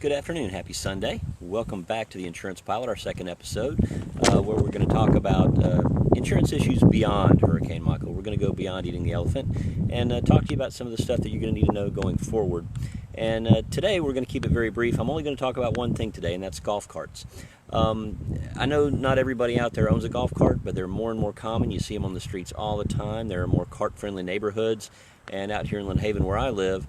Good afternoon. Happy Sunday. Welcome back to the Insurance Pilot, our second episode, where we're going to talk about insurance issues beyond Hurricane Michael. We're going to go beyond eating the elephant and talk to you about some of the stuff that you're going to need to know going forward. And today we're going to keep it very brief. I'm only going to talk about one thing today, and that's golf carts. I know not everybody out there owns a golf cart, but they're more and more common. You see them on the streets all the time. There are more cart-friendly neighborhoods. And out here in Lynn Haven, where I live,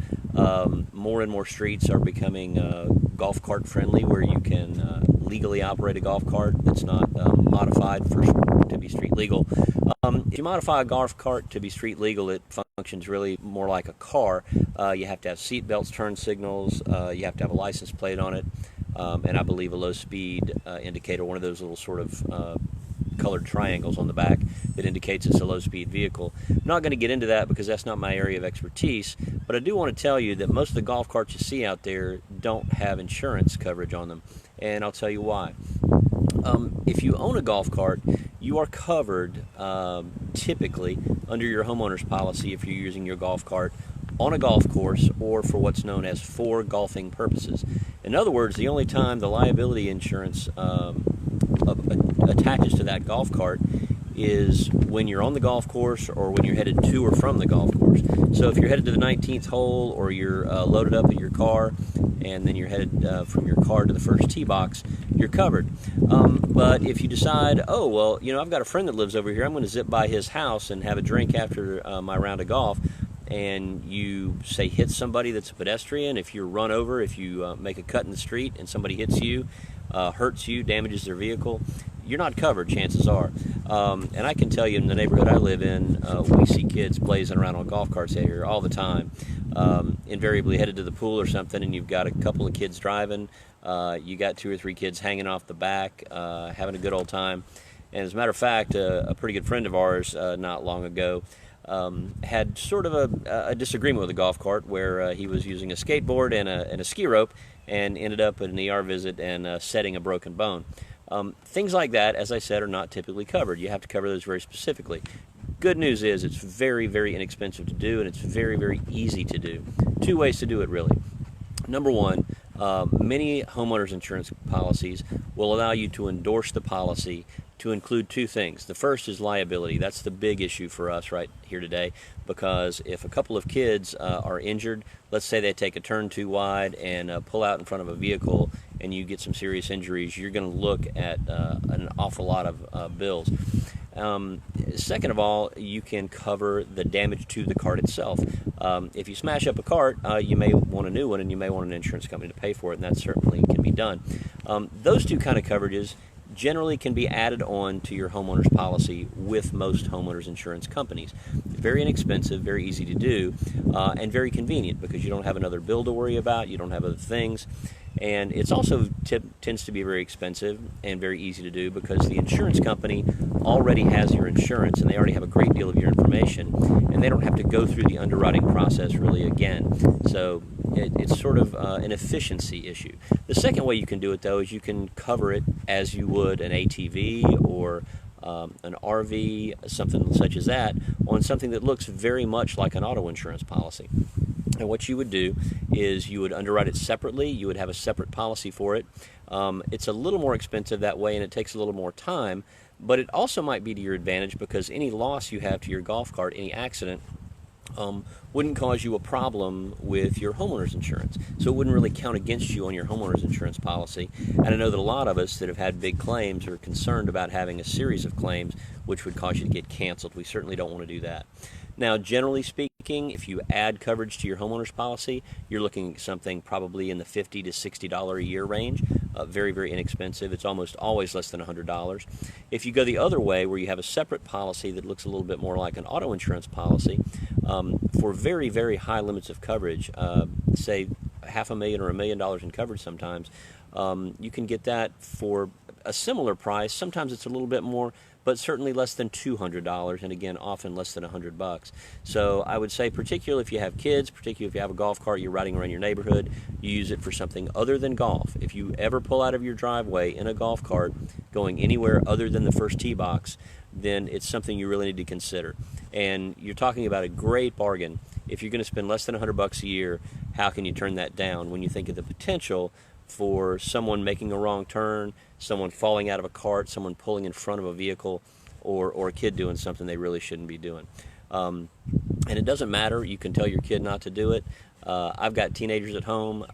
more and more streets are becoming golf cart friendly, where you can legally operate a golf cart that's not modified to be street legal. If you modify a golf cart to be street legal, it functions really more like a car. You have to have seat belts, turn signals, you have to have a license plate on it, and I believe a low speed indicator, one of those little sort of colored triangles on the back that indicates it's a low-speed vehicle. I'm not going to get into that because that's not my area of expertise, but I do want to tell you that most of the golf carts you see out there don't have insurance coverage on them, and I'll tell you why. If you own a golf cart, you are covered typically under your homeowner's policy if you're using your golf cart on a golf course or for what's known as for golfing purposes. In other words, the only time the liability insurance attaches to that golf cart is when you're on the golf course or when you're headed to or from the golf course. So if you're headed to the 19th hole, or you're loaded up at your car and then you're headed from your car to the first tee box, you're covered. But if you decide, oh, well, you know, I've got a friend that lives over here, I'm going to zip by his house and have a drink after my round of golf, and you, say, hit somebody that's a pedestrian, if you're run over, if you make a cut in the street and somebody hits you, hurts you, damages their vehicle, you're not covered, chances are. And I can tell you, in the neighborhood I live in, we see kids blazing around on golf carts here all the time, invariably headed to the pool or something, and you've got a couple of kids driving, you got 2 or 3 kids hanging off the back, having a good old time. And as a matter of fact, a pretty good friend of ours not long ago had sort of a disagreement with a golf cart where he was using a skateboard and a ski rope and ended up at an ER visit and setting a broken bone. Things like that, as I said, are not typically covered. You have to cover those very specifically. Good news is it's very, very inexpensive to do, and it's very, very easy to do. 2 ways to do it, really. Number one, many homeowners insurance policies will allow you to endorse the policy to include 2 things. The first is liability. That's the big issue for us right here today, because if a couple of kids are injured, let's say they take a turn too wide and pull out in front of a vehicle and you get some serious injuries, you're going to look at an awful lot of bills. Second of all, you can cover the damage to the cart itself. If you smash up a cart, you may want a new one, and you may want an insurance company to pay for it, and that certainly can be done. Those 2 kind of coverages generally can be added on to your homeowner's policy with most homeowners insurance companies. Very inexpensive, very easy to do, and very convenient because you don't have another bill to worry about, you don't have other things. And it's also tends to be very expensive and very easy to do because the insurance company already has your insurance and they already have a great deal of your information, and they don't have to go through the underwriting process really again. So it's sort of an efficiency issue. The second way you can do it, though, is you can cover it as you would an ATV or an RV, something such as that, on something that looks very much like an auto insurance policy. And what you would do is you would underwrite it separately. You would have a separate policy for it. It's a little more expensive that way, and it takes a little more time, but it also might be to your advantage because any loss you have to your golf cart, any accident, wouldn't cause you a problem with your homeowner's insurance. So it wouldn't really count against you on your homeowner's insurance policy. And I know that a lot of us that have had big claims are concerned about having a series of claims which would cause you to get canceled. We certainly don't want to do that. Now, generally speaking, if you add coverage to your homeowner's policy, you're looking at something probably in the $50 to $60 a year range. Very, very inexpensive. It's almost always less than $100. If you go the other way, where you have a separate policy that looks a little bit more like an auto insurance policy, for very, very high limits of coverage, say $500,000 or $1 million in coverage sometimes, you can get that for a similar price. Sometimes it's a little bit more, but certainly less than $200, and again, often less than $100. So I would say, particularly if you have kids, particularly if you have a golf cart, you're riding around your neighborhood, you use it for something other than golf. If you ever pull out of your driveway in a golf cart going anywhere other than the first tee box, then it's something you really need to consider. And you're talking about a great bargain. If you're going to spend less than $100 a year, how can you turn that down when you think of the potential for someone making a wrong turn, someone falling out of a cart, someone pulling in front of a vehicle, or a kid doing something they really shouldn't be doing. And it doesn't matter. You can tell your kid not to do it. I've got teenagers at home.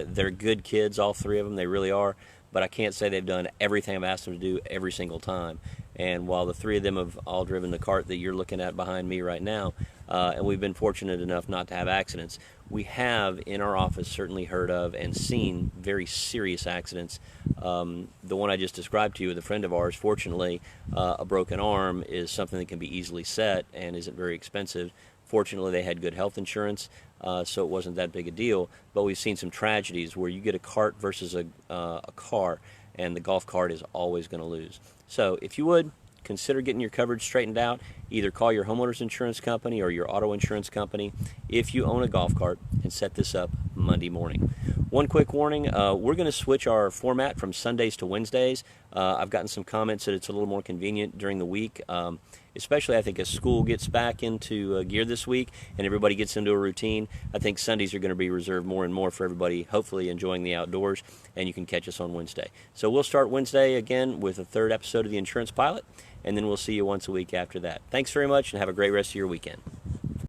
They're good kids, all three of them. They really are. But I can't say they've done everything I've asked them to do every single time. And while the three of them have all driven the cart that you're looking at behind me right now, and we've been fortunate enough not to have accidents, we have in our office certainly heard of and seen very serious accidents. The one I just described to you with a friend of ours, fortunately, a broken arm is something that can be easily set and isn't very expensive. Fortunately, they had good health insurance, so it wasn't that big a deal. But we've seen some tragedies where you get a cart versus a car, and the golf cart is always going to lose. So if you would, consider getting your coverage straightened out. Either call your homeowner's insurance company or your auto insurance company if you own a golf cart, and set this up Monday morning. One quick warning, we're going to switch our format from Sundays to Wednesdays. I've gotten some comments that it's a little more convenient during the week, especially I think as school gets back into gear this week and everybody gets into a routine. I think Sundays are going to be reserved more and more for everybody hopefully enjoying the outdoors, and you can catch us on Wednesday. So we'll start Wednesday again with a third episode of The Insurance Pilot, and then we'll see you once a week after that. Thanks very much, and have a great rest of your weekend.